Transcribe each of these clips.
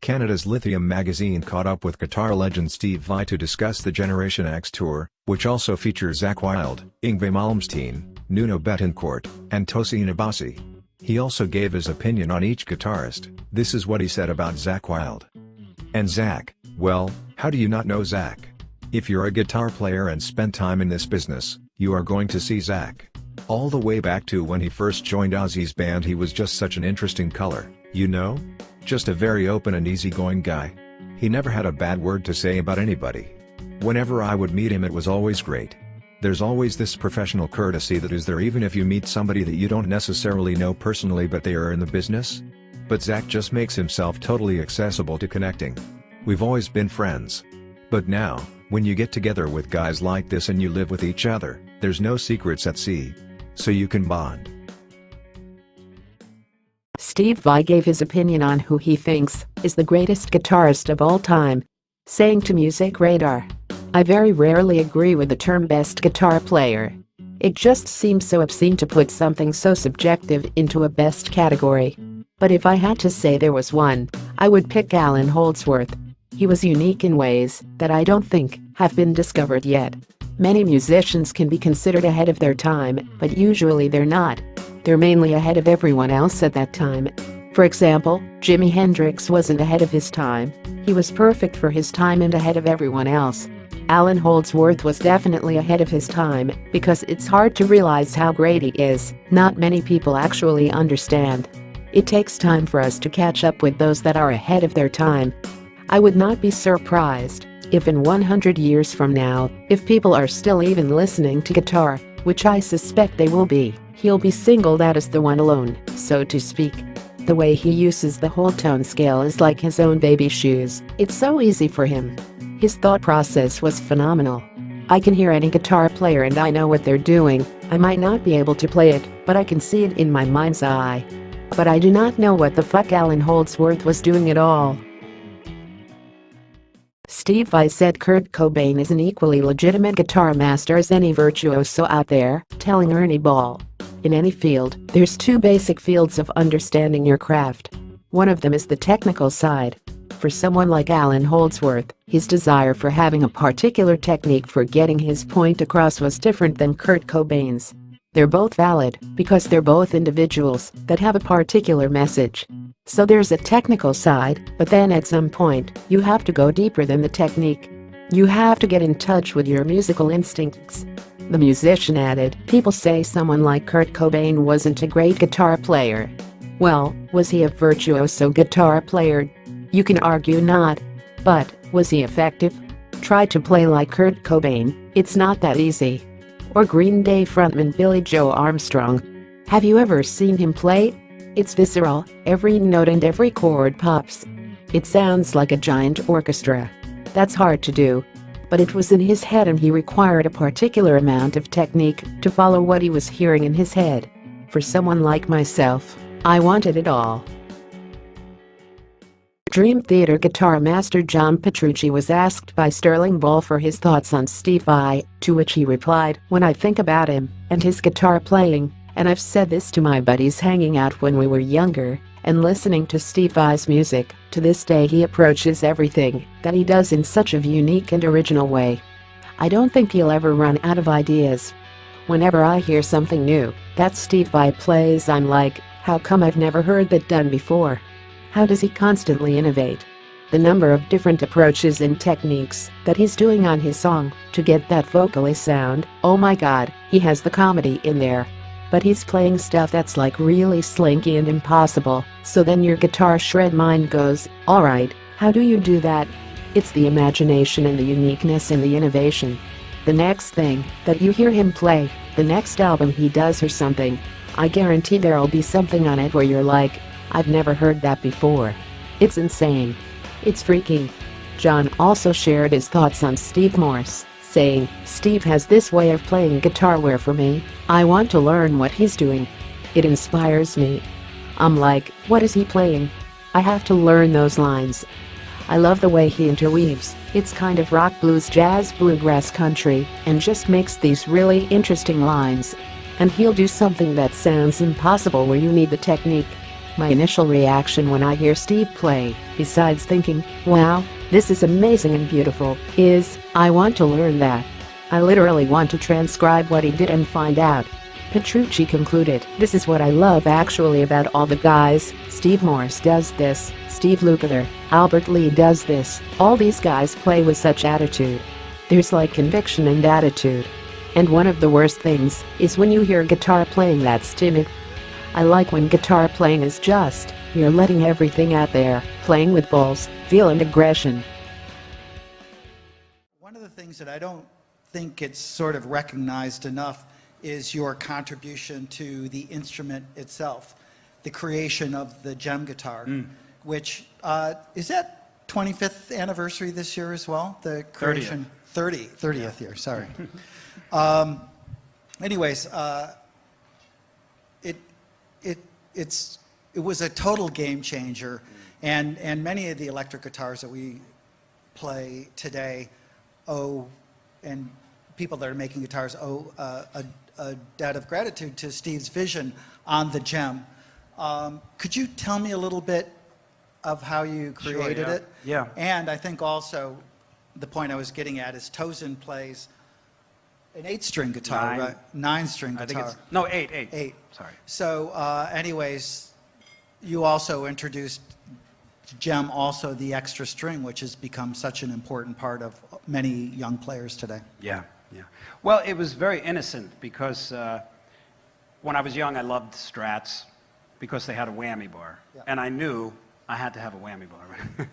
Canada's Lithium Magazine caught up with guitar legend Steve Vai to discuss the Generation X tour, which also features Zakk Wylde, Yngwie Malmsteen, Nuno Bettencourt, and Tosin Abasi. He also gave his opinion on each guitarist. This is what he said about Zakk Wylde. And Zakk, well, how do you not know Zakk? If you're a guitar player and spent time in this business, you are going to see Zakk. All the way back to when he first joined Ozzy's band, he was just such an interesting color, you know? Just a very open and easygoing guy. He never had a bad word to say about anybody. Whenever I would meet him, it was always great. There's always this professional courtesy that is there even if you meet somebody that you don't necessarily know personally but they are in the business. But Zakk just makes himself totally accessible to connecting. We've always been friends. But now, when you get together with guys like this and you live with each other, there's no secrets at sea. So you can bond. Steve Vai gave his opinion on who he thinks is the greatest guitarist of all time, saying to Music Radar, "I very rarely agree with the term best guitar player. It just seems so obscene to put something so subjective into a best category. But if I had to say there was one, I would pick Allan Holdsworth. He was unique in ways that I don't think have been discovered yet. Many musicians can be considered ahead of their time, but usually they're not. They're mainly ahead of everyone else at that time. For example, Jimi Hendrix wasn't ahead of his time. He was perfect for his time and ahead of everyone else. Allan Holdsworth was definitely ahead of his time because it's hard to realize how great he is. Not many people actually understand. It takes time for us to catch up with those that are ahead of their time. I would not be surprised if in 100 years from now, if people are still even listening to guitar, which I suspect they will be, he'll be singled out as the one alone, so to speak. The way he uses the whole tone scale is like his own baby shoes. It's so easy for him. His thought process was phenomenal. I can hear any guitar player and I know what they're doing. I might not be able to play it, but I can see it in my mind's eye. But I do not know what the fuck Allan Holdsworth was doing at all." Steve Vai said Kurt Cobain is an equally legitimate guitar master as any virtuoso out there, telling Ernie Ball, "In any field, there's two basic fields of understanding your craft. One of them is the technical side. For someone like Allan Holdsworth, his desire for having a particular technique for getting his point across was different than Kurt Cobain's. They're both valid because they're both individuals that have a particular message. So there's a technical side, but then at some point, you have to go deeper than the technique. You have to get in touch with your musical instincts." The musician added, "People say someone like Kurt Cobain wasn't a great guitar player. Well, was he a virtuoso guitar player? You can argue not. But, was he effective? Try to play like Kurt Cobain, it's not that easy. Or Green Day frontman Billy Joe Armstrong. Have you ever seen him play? It's visceral, every note and every chord pops. It sounds like a giant orchestra. That's hard to do. But it was in his head and he required a particular amount of technique to follow what he was hearing in his head. For someone like myself, I wanted it all." Dream Theater guitar master John Petrucci was asked by Sterling Ball for his thoughts on Steve Vai, to which he replied, "When I think about him and his guitar playing, and I've said this to my buddies hanging out when we were younger, and listening to Steve Vai's music, to this day he approaches everything that he does in such a unique and original way. I don't think he'll ever run out of ideas. Whenever I hear something new that Steve Vai plays, I'm like, how come I've never heard that done before? How does he constantly innovate? The number of different approaches and techniques that he's doing on his song to get that vocally sound, oh my god, he has the comedy in there. But he's playing stuff that's like really slinky and impossible, so then your guitar shred mind goes, alright, how do you do that? It's the imagination and the uniqueness and the innovation. The next thing that you hear him play, the next album he does or something, I guarantee there'll be something on it where you're like, I've never heard that before. It's insane. It's freaky." John also shared his thoughts on Steve Morse, saying, "Steve has this way of playing guitar where for me, I want to learn what he's doing. It inspires me. I'm like, what is he playing? I have to learn those lines. I love the way he interweaves, it's kind of rock, blues, jazz, bluegrass, country, and just makes these really interesting lines. And he'll do something that sounds impossible where you need the technique. My initial reaction when I hear Steve play, besides thinking, wow, this is amazing and beautiful, is, I want to learn that. I literally want to transcribe what he did and find out. Petrucci concluded, this is what I love actually about all the guys. Steve Morse does this, Steve Lukather, Albert Lee does this, all these guys play with such attitude. There's like conviction and attitude. And one of the worst things is when you hear guitar playing that's timid. I like when guitar playing is just, you're letting everything out there, playing with balls, feel and aggression. One of the things that I don't think it's sort of recognized enough is your contribution to the instrument itself, the creation of the Jem guitar, which is that 25th anniversary this year as well? The creation 30th year, sorry. Anyways, it was a total game changer, and many of the electric guitars that we play today and people that are making guitars owe a debt of gratitude to Steve's vision on the Jem. Could you tell me a little bit of how you created it? Yeah. And I think also the point I was getting at is Tosin plays an 8-string guitar, right? 9-string guitar. I think it's, no, 8. 8. Sorry. So anyways, you also introduced Jem, also the extra string, which has become such an important part of many young players today. Yeah. Well, it was very innocent because when I was young, I loved Strats because they had a whammy bar. Yeah. And I knew I had to have a whammy bar. Right?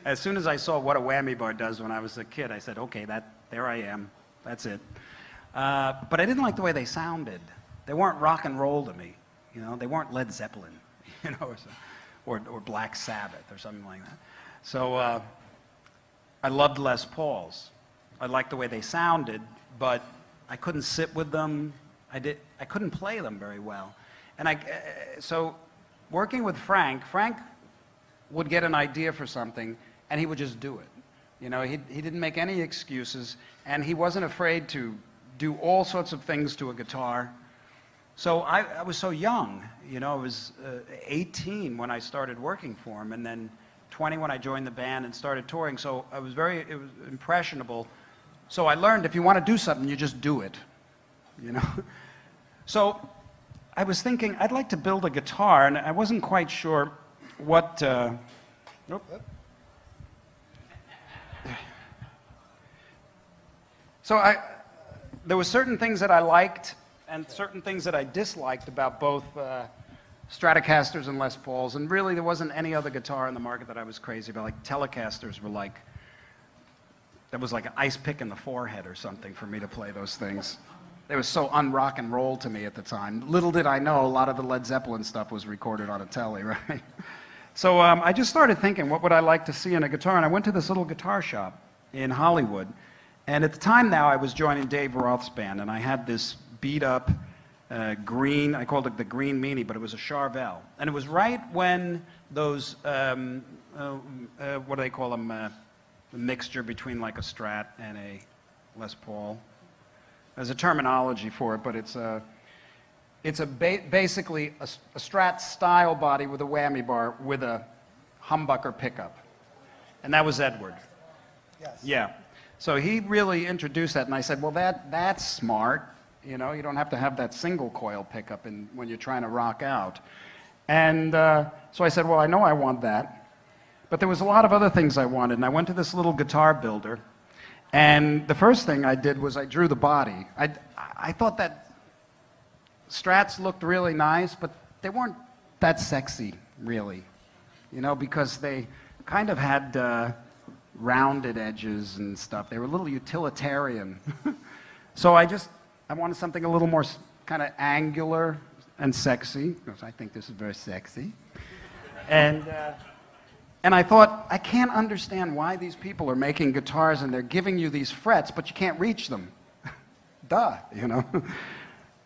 As soon as I saw what a whammy bar does when I was a kid, I said, okay, there I am. That's it. But I didn't like the way they sounded. They weren't rock and roll to me. You know, they weren't Led Zeppelin, you know, or Black Sabbath or something like that. So I loved Les Pauls. I liked the way they sounded, but I couldn't sit with them. I couldn't play them very well. And so working with Frank would get an idea for something, and he would just do it. You know, he didn't make any excuses, and he wasn't afraid to do all sorts of things to a guitar. So I was so young, you know, I was 18 when I started working for him, and then 20 when I joined the band and started touring. So it was impressionable. So I learned if you want to do something, you just do it, you know. So I was thinking I'd like to build a guitar, and I wasn't quite sure what. So there were certain things that I liked and certain things that I disliked about both Stratocasters and Les Pauls, and really there wasn't any other guitar in the market that I was crazy about. Like Telecasters were like, that was like an ice pick in the forehead or something for me to play those things. They were so un-rock and roll to me at the time. Little did I know a lot of the Led Zeppelin stuff was recorded on a telly, right? So I just started thinking, what would I like to see in a guitar? And I went to this little guitar shop in Hollywood. And at the time now, I was joining Dave Roth's band, and I had this beat-up green, I called it the Green Meanie, but it was a Charvel. And it was right when those, what do they call them, the mixture between like a Strat and a Les Paul. There's a terminology for it, but it's basically a Strat style body with a whammy bar with a humbucker pickup. And that was Edward. Yes. Yeah. So he really introduced that, and I said, well, that's smart. You know, you don't have to have that single coil pickup when you're trying to rock out. And so I said, well, I know I want that. But there was a lot of other things I wanted, and I went to this little guitar builder, and the first thing I did was I drew the body. I thought that Strats looked really nice, but they weren't that sexy, really, you know, because they kind of had rounded edges and stuff. They were a little utilitarian. So I wanted something a little more kind of angular and sexy, because I think this is very sexy. And I thought, I can't understand why these people are making guitars and they're giving you these frets, but you can't reach them. Duh, you know?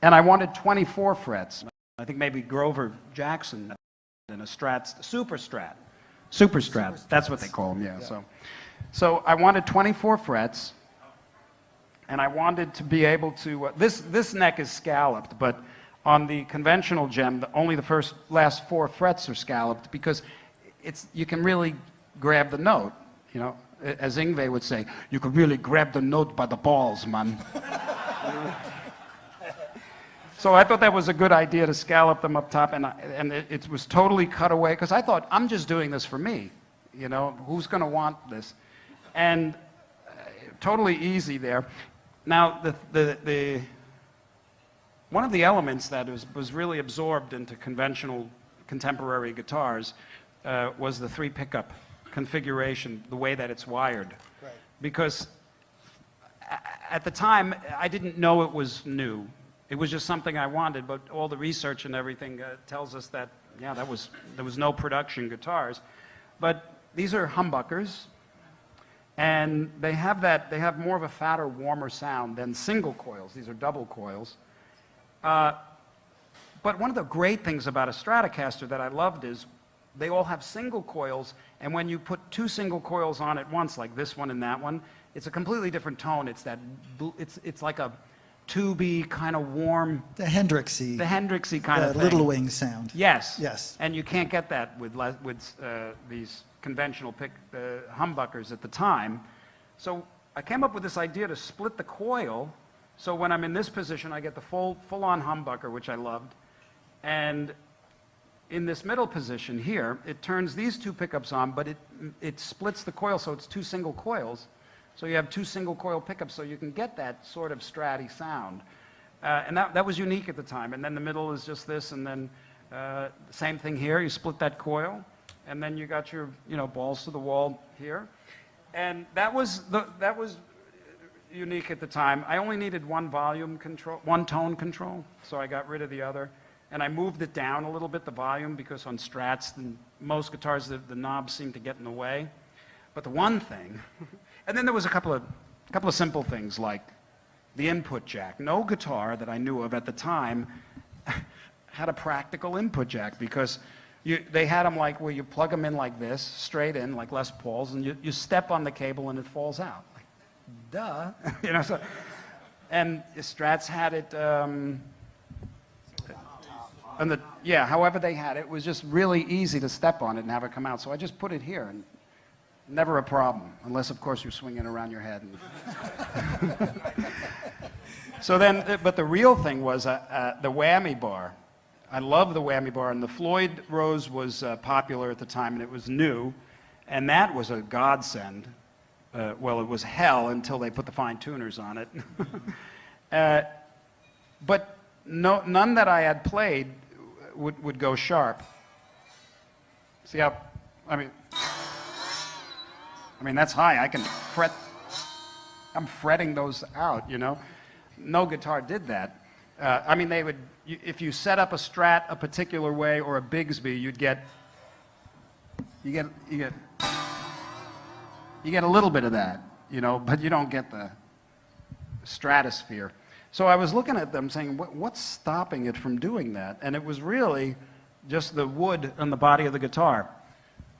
And I wanted 24 frets. I think maybe Grover Jackson and a Strat, Super Strat, that's what they call them, yeah. So I wanted 24 frets, and I wanted to be able to, this neck is scalloped, but On the conventional gem, only the last 4 frets are scalloped because you can really grab the note, you know. As Yngwie would say, you can really grab the note by the balls, man. So I thought that was a good idea to scallop them up top, and it was totally cut away, because I thought, I'm just doing this for me, you know, who's going to want this? And totally easy there. Now, one of the elements that was really absorbed into conventional contemporary guitars was the 3 pickup configuration, the way that it's wired. Right. Because at the time, I didn't know it was new. It was just something I wanted, but all the research and everything tells us that, yeah, there was no production guitars. But these are humbuckers, and they have more of a fatter, warmer sound than single coils. These are double coils. But one of the great things about a Stratocaster that I loved is they all have single coils, and when you put 2 single coils on at once, like this one and that one, it's a completely different tone. It's like a tubey, kind of warm. The Hendrixy kind of thing. The Little Wing sound. Yes. Yes. And you can't get that with these conventional humbuckers at the time. So I came up with this idea to split the coil, so when I'm in this position, I get the full-on humbucker, which I loved, and in this middle position here, it turns these 2 pickups on, but it splits the coil, so it's 2 single coils. So you have 2 single coil pickups, so you can get that sort of stratty sound. And that was unique at the time. And then the middle is just this, and then same thing here. You split that coil, and then you got your, you know, balls to the wall here. And that was unique at the time. I only needed 1 volume control, 1 tone control, so I got rid of the other. And I moved it down a little bit, the volume, because on Strats, most guitars, the knobs seem to get in the way. But the one thing, and then there was a couple of simple things, like the input jack. No guitar that I knew of at the time had a practical input jack, because they had them like where you plug them in like this, straight in, like Les Pauls, and you step on the cable and it falls out. Like, duh. You know, so, and Strats had it, however they had it, it was just really easy to step on it and have it come out. So I just put it here, and never a problem, unless, of course, you're swinging around your head. So then, but the real thing was the whammy bar. I love the whammy bar, and the Floyd Rose was popular at the time, and it was new, and that was a godsend. Well, it was hell until they put the fine tuners on it. But none that I had played would go sharp. See how, I mean, that's high. I can fret. I'm fretting those out, you know. No guitar did that. I mean, if you set up a Strat a particular way, or a Bigsby, you get a little bit of that, you know, but you don't get the stratosphere. So I was looking at them saying, what's stopping it from doing that? And it was really just the wood on the body of the guitar.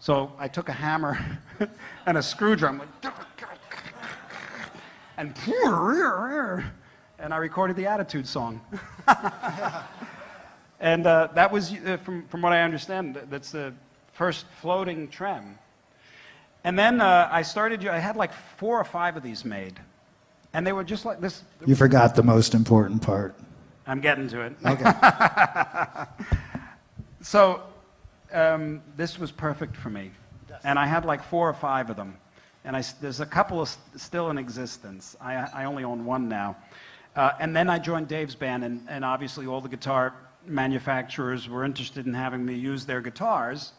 So I took a hammer and a screw drum, and I recorded the Attitude song. And that was, from what I understand, that's the first floating trem. And then I had like 4 or 5 of these made. And they were just like this. You forgot the most important part. I'm getting to it. Okay. So this was perfect for me. And I had like 4 or 5 of them. And there's a couple still in existence. I only own 1 now. And then I joined Dave's band, and obviously all the guitar manufacturers were interested in having me use their guitars.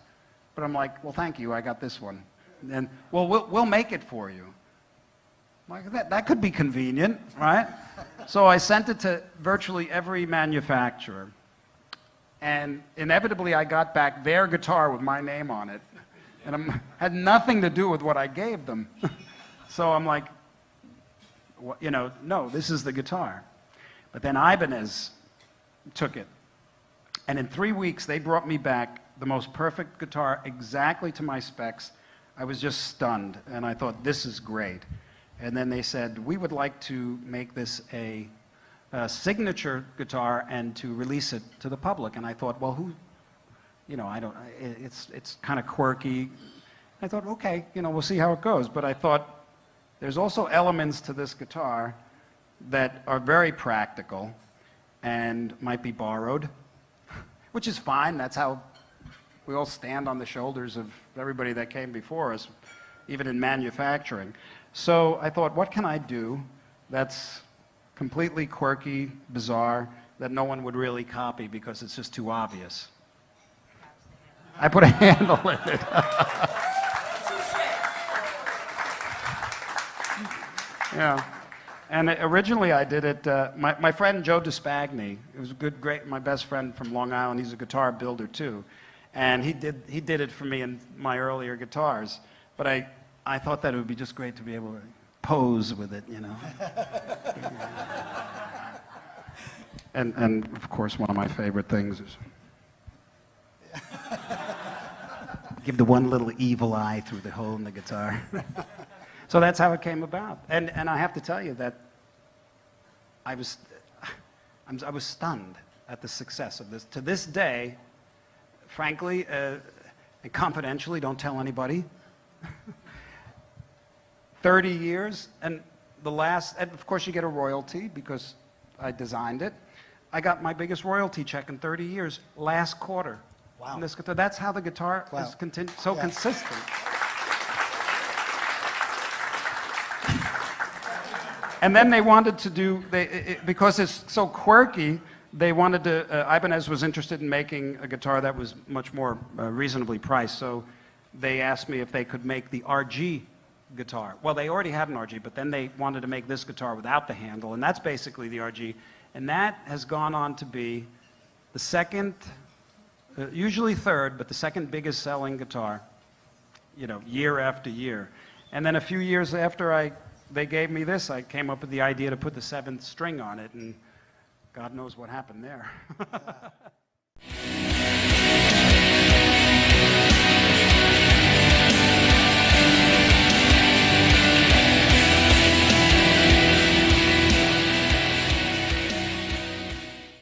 But I'm like, well, thank you, I got this one. And, well, we'll make it for you. Like, that could be convenient, right? So I sent it to virtually every manufacturer. And inevitably, I got back their guitar with my name on it. And had nothing to do with what I gave them. So I'm like, well, you know, no, this is the guitar. But then Ibanez took it. And in 3 weeks, they brought me back the most perfect guitar, exactly to my specs. I was just stunned, and I thought, this is great. And then they said, we would like to make this a signature guitar and to release it to the public. And I thought, well, who, you know, it's kind of quirky. I thought, okay, you know, we'll see how it goes. But I thought, there's also elements to this guitar that are very practical and might be borrowed, which is fine. That's how we all stand on the shoulders of everybody that came before us, even in manufacturing. So I thought, what can I do that's completely quirky, bizarre, that no one would really copy because it's just too obvious? I put a handle in it. Yeah. And originally I did it, my friend Joe DeSpagni, it was a great, my best friend from Long Island, he's a guitar builder too. And he did it for me in my earlier guitars. But I thought that it would be just great to be able to pose with it, you know. And of course, one of my favorite things is give the one little evil eye through the hole in the guitar. So that's how it came about. And I have to tell you that I was stunned at the success of this. To this day, frankly, and confidentially, don't tell anybody, 30 years, and and of course you get a royalty because I designed it. I got my biggest royalty check in 30 years last quarter. Wow. On this guitar. That's how the guitar is so consistent. And then they wanted to do, because it's so quirky, they wanted to, Ibanez was interested in making a guitar that was much more reasonably priced, so they asked me if they could make the RG guitar. Well, they already had an RG, but then they wanted to make this guitar without the handle, and that's basically the RG. And that has gone on to be the second, usually third, but the second biggest selling guitar, you know, year after year. And then a few years after they gave me this, I came up with the idea to put the 7th string on it, and God knows what happened there.